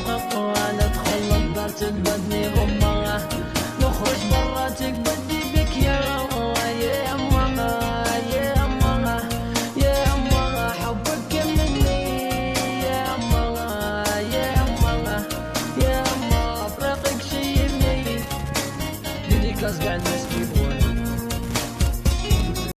ندخل الدار تلبدني غمة، نخرج برا تكبدي بك يا غمة، يا أمها يا أمها يا أمها حبك مني، يا أمها يا أمها يا أمها فراقك شيبني. Dédicace